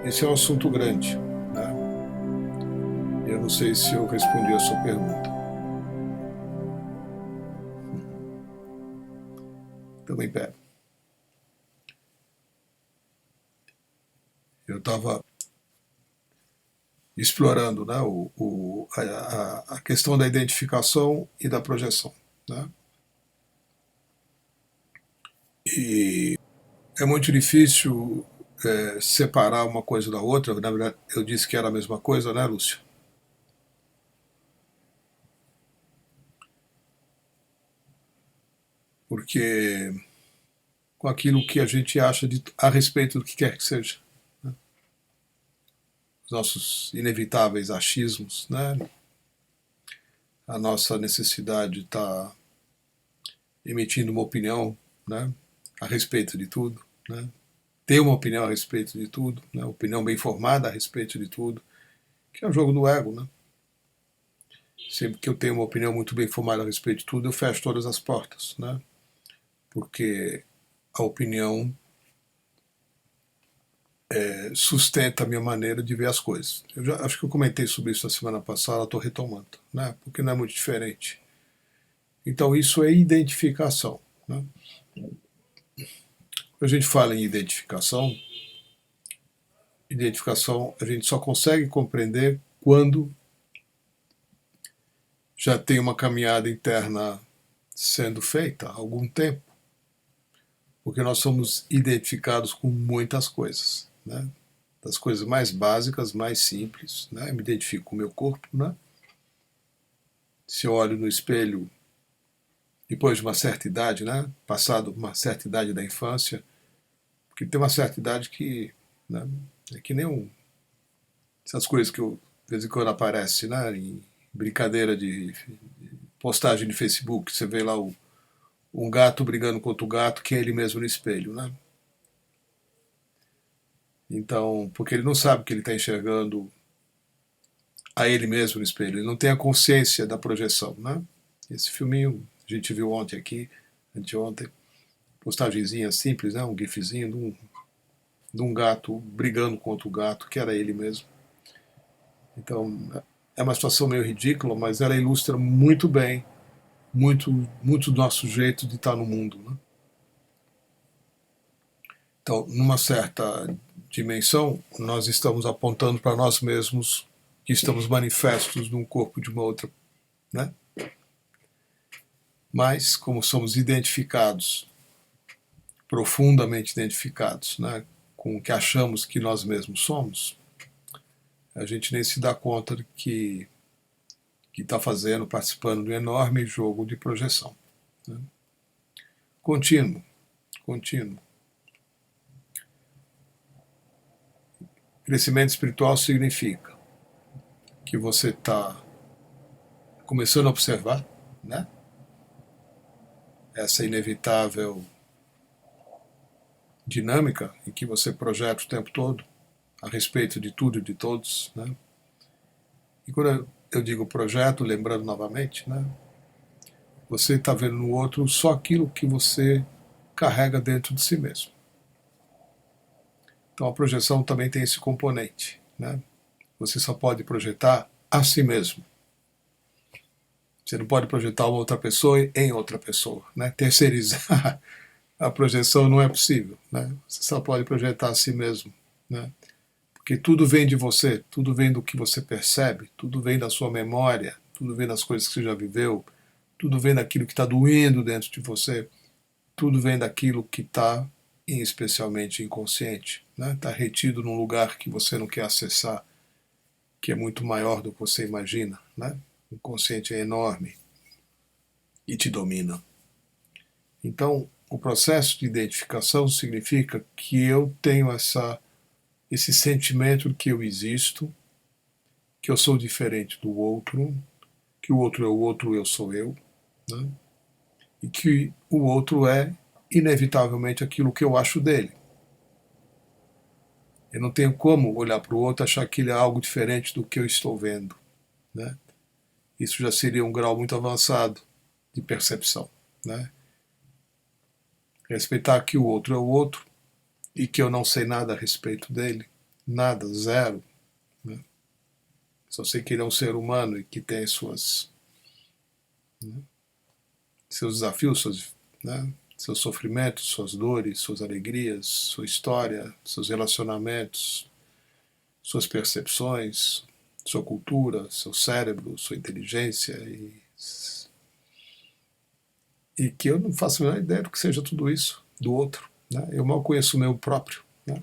esse é um assunto grande, né? Eu não sei se eu respondi a sua pergunta. Também pego. Eu estava explorando, né, a questão da identificação e da projeção, né? E é muito difícil separar uma coisa da outra. Na verdade, eu disse que era a mesma coisa, né, Lúcio? Porque com aquilo que a gente acha a respeito do que quer que seja, né? Os nossos inevitáveis achismos, né? A nossa necessidade de estar emitindo uma opinião, né, a respeito de tudo, né? Ter uma opinião a respeito de tudo, né? Opinião bem formada a respeito de tudo, que é o jogo do ego, né? Sempre que eu tenho uma opinião muito bem formada a respeito de tudo, eu fecho todas as portas, né? Porque a opinião sustenta a minha maneira de ver as coisas. Eu já acho que eu comentei sobre isso na semana passada, estou retomando, né? Porque não é muito diferente. Então isso é identificação, né? Quando a gente fala em identificação a gente só consegue compreender quando já tem uma caminhada interna sendo feita há algum tempo, porque nós somos identificados com muitas coisas, né? Das coisas mais básicas, mais simples, né? Eu me identifico com o meu corpo, né? Se eu olho no espelho depois de uma certa idade, né? Passado uma certa idade da infância, porque tem uma certa idade que, né, é que nem essas coisas que eu, de vez em quando aparece, né? Em brincadeira de postagem de Facebook, você vê lá um gato brigando com outro gato que é ele mesmo no espelho, né? Então, porque ele não sabe que ele está enxergando a ele mesmo no espelho, ele não tem a consciência da projeção, né? Esse filminho a gente viu ontem aqui, anteontem, postagenzinha simples, né? Um gifzinho de um gato brigando com outro gato que era ele mesmo. Então, é uma situação meio ridícula, mas ela ilustra muito bem, muito do nosso jeito de estar no mundo, né? Então, numa certa dimensão, nós estamos apontando para nós mesmos que estamos manifestos num corpo de uma outra, né? Mas, como somos identificados, profundamente identificados, né, com o que achamos que nós mesmos somos, a gente nem se dá conta de que está fazendo, participando de um enorme jogo de projeção, né? Contínuo, contínuo. Crescimento espiritual significa que você está começando a observar, né, essa inevitável dinâmica em que você projeta o tempo todo a respeito de tudo e de todos, né? E quando eu digo projeto, lembrando novamente, né, você está vendo no outro só aquilo que você carrega dentro de si mesmo. Então a projeção também tem esse componente, né? Você só pode projetar a si mesmo. Você não pode projetar uma outra pessoa em outra pessoa, né? Terceirizar a projeção não é possível, né? Você só pode projetar a si mesmo, né? Porque tudo vem de você, tudo vem do que você percebe, tudo vem da sua memória, tudo vem das coisas que você já viveu, tudo vem daquilo que está doendo dentro de você, tudo vem daquilo que está especialmente inconsciente, né? Está retido num lugar que você não quer acessar, que é muito maior do que você imagina, né? O inconsciente é enorme e te domina. Então, o processo de identificação significa que eu tenho esse sentimento de que eu existo, que eu sou diferente do outro, que o outro é o outro, eu sou eu, né? E que o outro é inevitavelmente aquilo que eu acho dele. Eu não tenho como olhar para o outro e achar que ele é algo diferente do que eu estou vendo, né? Isso já seria um grau muito avançado de percepção, né? Respeitar que o outro é o outro e que eu não sei nada a respeito dele nada, zero. Né? Só sei que ele é um ser humano e que tem seus desafios, seus sofrimentos, suas dores, suas alegrias, sua história, seus relacionamentos, suas percepções, sua cultura, seu cérebro, sua inteligência e que eu não faço a menor ideia do que seja tudo isso do outro. Né? Eu mal conheço o meu próprio. Né?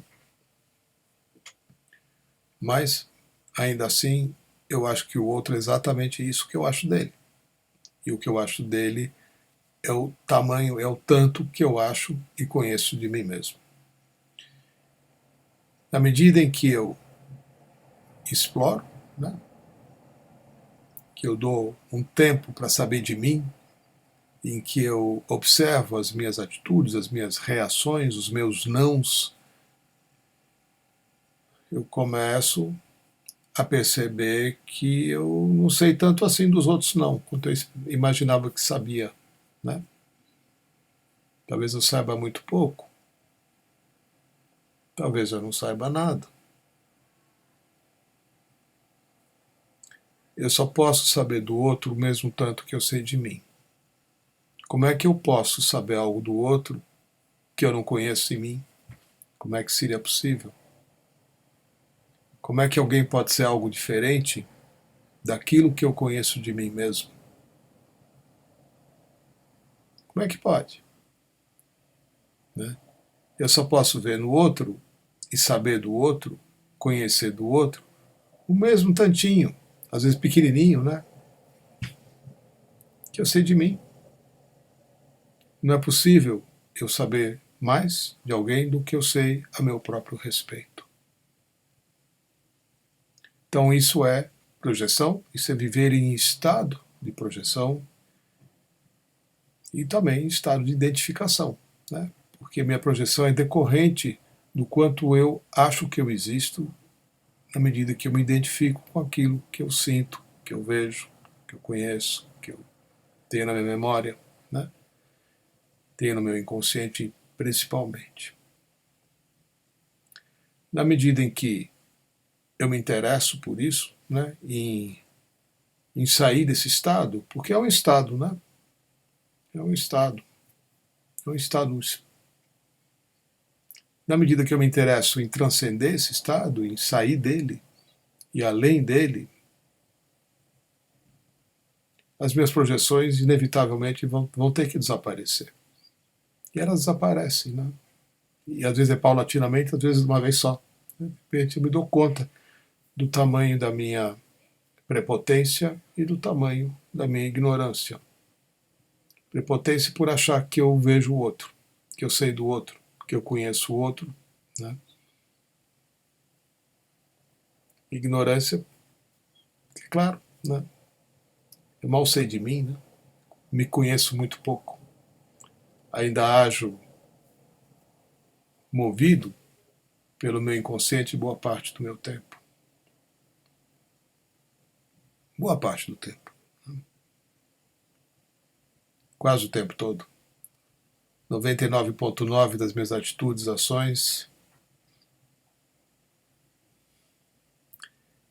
Mas, ainda assim, eu acho que o outro é exatamente isso que eu acho dele. E o que eu acho dele é o tamanho, é o tanto que eu acho e conheço de mim mesmo. Na medida em que eu exploro, né, que eu dou um tempo para saber de mim, em que eu observo as minhas atitudes, as minhas reações, os meus nãos, eu começo a perceber que eu não sei tanto assim dos outros não, quanto eu imaginava que sabia. Né? Talvez eu saiba muito pouco, talvez eu não saiba nada. Eu só posso saber do outro o mesmo tanto que eu sei de mim. Como é que eu posso saber algo do outro que eu não conheço em mim? Como é que seria possível? Como é que alguém pode ser algo diferente daquilo que eu conheço de mim mesmo? Como é que pode? Né? Eu só posso ver no outro e saber do outro, conhecer do outro, o mesmo tantinho, às vezes pequenininho, né? Que eu sei de mim. Não é possível eu saber mais de alguém do que eu sei a meu próprio respeito. Então isso é projeção, isso é viver em estado de projeção e também em estado de identificação, né? Porque minha projeção é decorrente do quanto eu acho que eu existo na medida que eu me identifico com aquilo que eu sinto, que eu vejo, que eu conheço, que eu tenho na minha memória, né? Tenho no meu inconsciente principalmente. Na medida em que eu me interesso por isso, né? Em sair desse estado, porque é um estado, né? É um estado. É um estado. Na medida que eu me interesso em transcender esse estado, em sair dele e além dele, as minhas projeções inevitavelmente vão ter que desaparecer. E elas desaparecem, né? E às vezes é paulatinamente, às vezes de uma vez só. De repente eu me dou conta do tamanho da minha prepotência e do tamanho da minha ignorância. Prepotência por achar que eu vejo o outro, que eu sei do outro, que eu conheço o outro. Né? Ignorância, é claro, né? Eu mal sei de mim, né? Me conheço muito pouco. Ainda ajo movido pelo meu inconsciente boa parte do meu tempo. Boa parte do tempo. Quase o tempo todo. 99,9% das minhas atitudes, ações,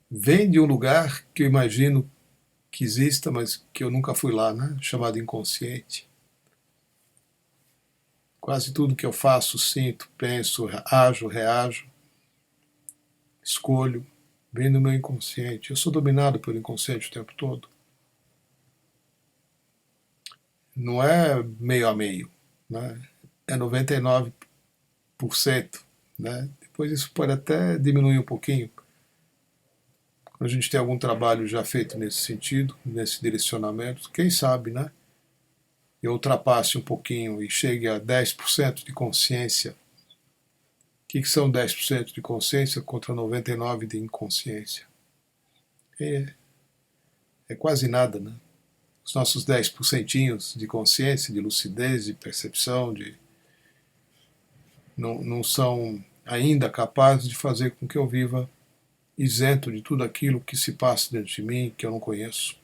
vem de um lugar que eu imagino que exista, mas que eu nunca fui lá, né? Chamado inconsciente. Quase tudo que eu faço, sinto, penso, ajo, reajo, escolho, vem do meu inconsciente. Eu sou dominado pelo inconsciente o tempo todo. Não é meio a meio, né? É 99%. Né? Depois isso pode até diminuir um pouquinho. Quando a gente tem algum trabalho já feito nesse sentido, nesse direcionamento, quem sabe, né? Eu ultrapasse um pouquinho e chegue a 10% de consciência. O que são 10% de consciência contra 99% de inconsciência? É quase nada, né? Os nossos 10% de consciência, de lucidez, de percepção, não são ainda capazes de fazer com que eu viva isento de tudo aquilo que se passa dentro de mim, que eu não conheço.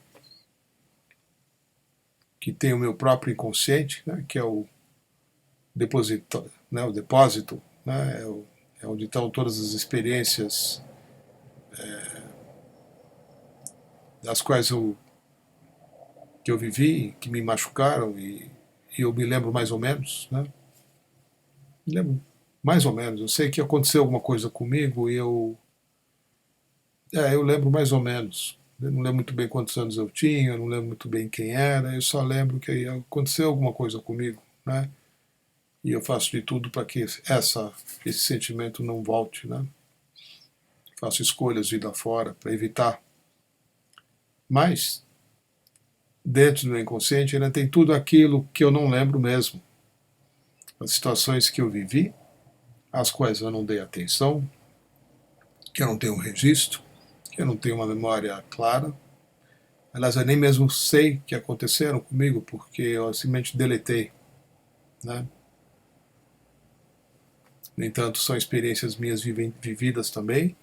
Que tem o meu próprio inconsciente, né, que é o depósito, né, é onde estão todas as experiências das quais que eu vivi, que me machucaram e eu me lembro mais ou menos, né? Me lembro mais ou menos. Eu sei que aconteceu alguma coisa comigo e eu lembro mais ou menos. Eu não lembro muito bem quantos anos eu tinha, eu não lembro muito bem quem era, eu só lembro que aconteceu alguma coisa comigo, né? E eu faço de tudo para que esse sentimento não volte, né? Faço escolhas vida fora para evitar. Mas, dentro do meu inconsciente, ainda tem tudo aquilo que eu não lembro mesmo. As situações que eu vivi, às quais eu não dei atenção, que eu não tenho um registro, que eu não tenho uma memória clara. Aliás, eu nem mesmo sei que aconteceram comigo, porque eu simplesmente deletei, né? No entanto, são experiências minhas vividas também,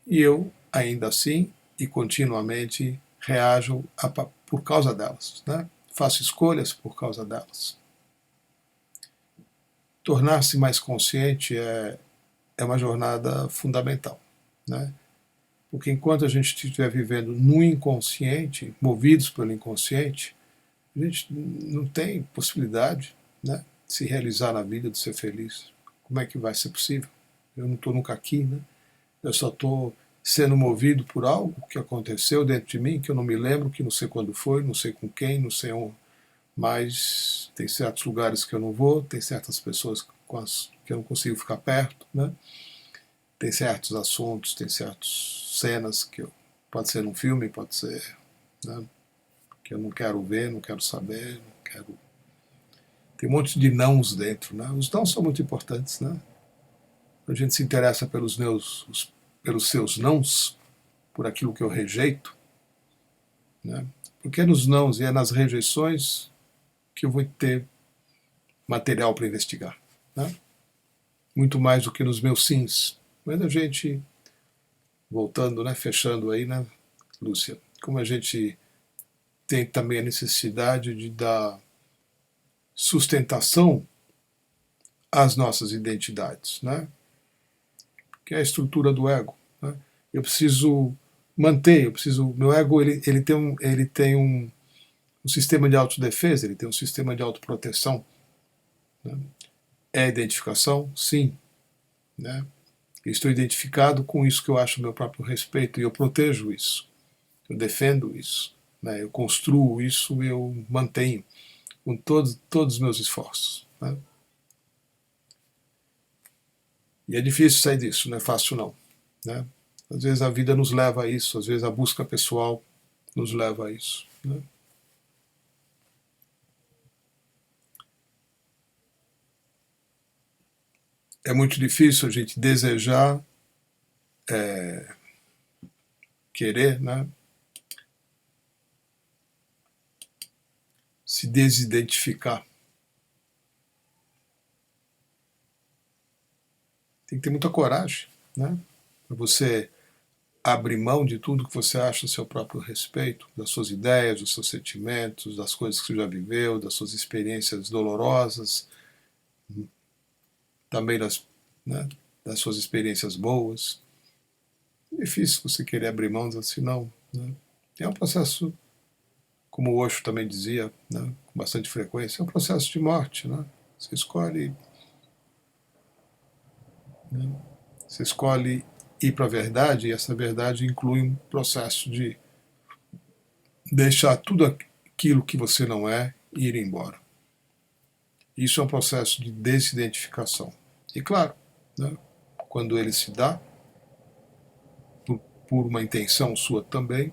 e eu, ainda assim e continuamente, reajo por causa delas, né? Faço escolhas por causa delas. Tornar-se mais consciente é uma jornada fundamental, né? Porque enquanto a gente estiver vivendo no inconsciente, movidos pelo inconsciente, a gente não tem possibilidade, né, de se realizar na vida, de ser feliz. Como é que vai ser possível? Eu não estou nunca aqui, né? Eu só estou sendo movido por algo que aconteceu dentro de mim, que eu não me lembro, que não sei quando foi, não sei com quem, não sei onde. Mas tem certos lugares que eu não vou, tem certas pessoas que eu não consigo ficar perto, né? Tem certos assuntos, tem certas cenas pode ser num filme, pode ser, né, que eu não quero ver, não quero saber, não quero. Tem um monte de nãos dentro, né? Os nãos são muito importantes, né? A gente se interessa pelos seus nãos, por aquilo que eu rejeito, né? Porque é nos nãos e é nas rejeições que eu vou ter material para investigar, né? Muito mais do que nos meus sims. Mas a gente, voltando, né, fechando aí, né, Lúcia, como a gente tem também a necessidade de dar sustentação às nossas identidades, né? Que é a estrutura do ego, né? Eu preciso meu ego ele tem um sistema de autodefesa, ele tem um sistema de autoproteção, né? É a identificação? Sim, né? Eu estou identificado com isso que eu acho meu próprio respeito e eu protejo isso, eu defendo isso, né? Eu construo isso, eu mantenho com todos os meus esforços, né? E é difícil sair disso, não é fácil não, né? Às vezes a vida nos leva a isso, às vezes a busca pessoal nos leva a isso, né? É muito difícil a gente desejar, querer, né, se desidentificar. Tem que ter muita coragem, né, para você abrir mão de tudo que você acha a seu próprio respeito, das suas ideias, dos seus sentimentos, das coisas que você já viveu, das suas experiências dolorosas, também né, das suas experiências boas. É difícil você querer abrir mão assim, não, né? É um processo, como o Osho também dizia, né, com bastante frequência, é um processo de morte, né? Você escolhe, né, você escolhe ir para a verdade e essa verdade inclui um processo de deixar tudo aquilo que você não é e ir embora. Isso é um processo de desidentificação. E claro, né, quando ele se dá, por uma intenção sua também,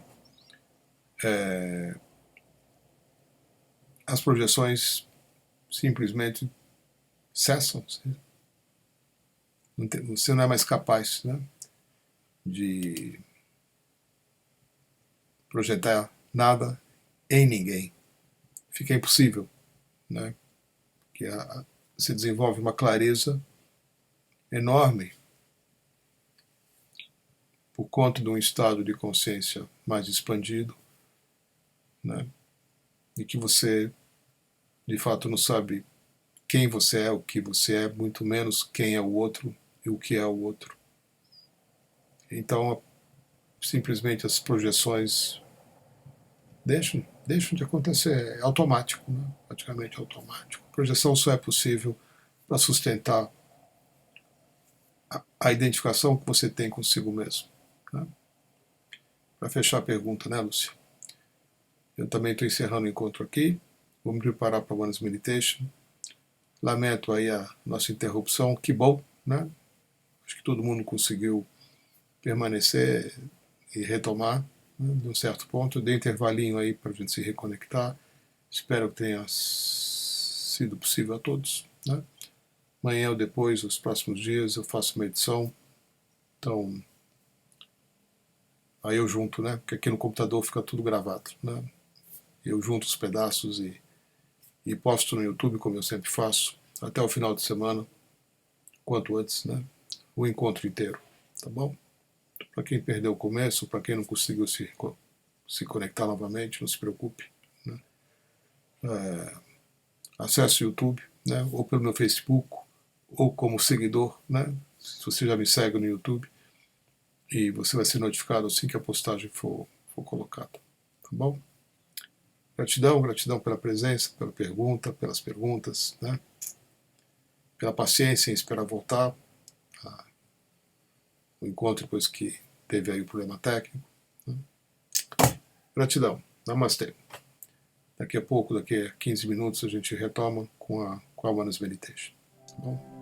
as projeções simplesmente cessam. Você não é mais capaz, né, de projetar nada em ninguém. Fica impossível, né? Que você desenvolve uma clareza enorme por conta de um estado de consciência mais expandido, né? E que você, de fato, não sabe quem você é, o que você é, muito menos quem é o outro e o que é o outro. Então, simplesmente as projeções deixam de acontecer, é automático, né? Praticamente automático. A projeção só é possível para sustentar a identificação que você tem consigo mesmo. Né? Para fechar a pergunta, né, Lúcia? Eu também estou encerrando o encontro aqui. Vou me preparar para a Oneness Meditation. Lamento aí a nossa interrupção. Que bom, né? Acho que todo mundo conseguiu permanecer e retomar, né, de um certo ponto. Dei intervalinho aí para a gente se reconectar. Espero que tenha sido possível a todos. Né? Amanhã ou depois, os próximos dias, eu faço uma edição. Então, aí eu junto, né? Porque aqui no computador fica tudo gravado. Né? Eu junto os pedaços e posto no YouTube, como eu sempre faço, até o final de semana, quanto antes, né? O encontro inteiro. Tá bom? Para quem perdeu o começo, para quem não conseguiu se conectar novamente, não se preocupe. Né? Acesse o YouTube, né? Ou pelo meu Facebook, ou como seguidor, né? Se você já me segue no YouTube, e você vai ser notificado assim que a postagem for colocada. Tá bom? Gratidão, gratidão pela presença, pela pergunta, pelas perguntas, né? Pela paciência em esperar voltar. O encontro depois que teve aí o problema técnico. Né? Gratidão. Namastê. Daqui a pouco, daqui a 15 minutos, a gente retoma com a Oneness Meditation. Tá bom?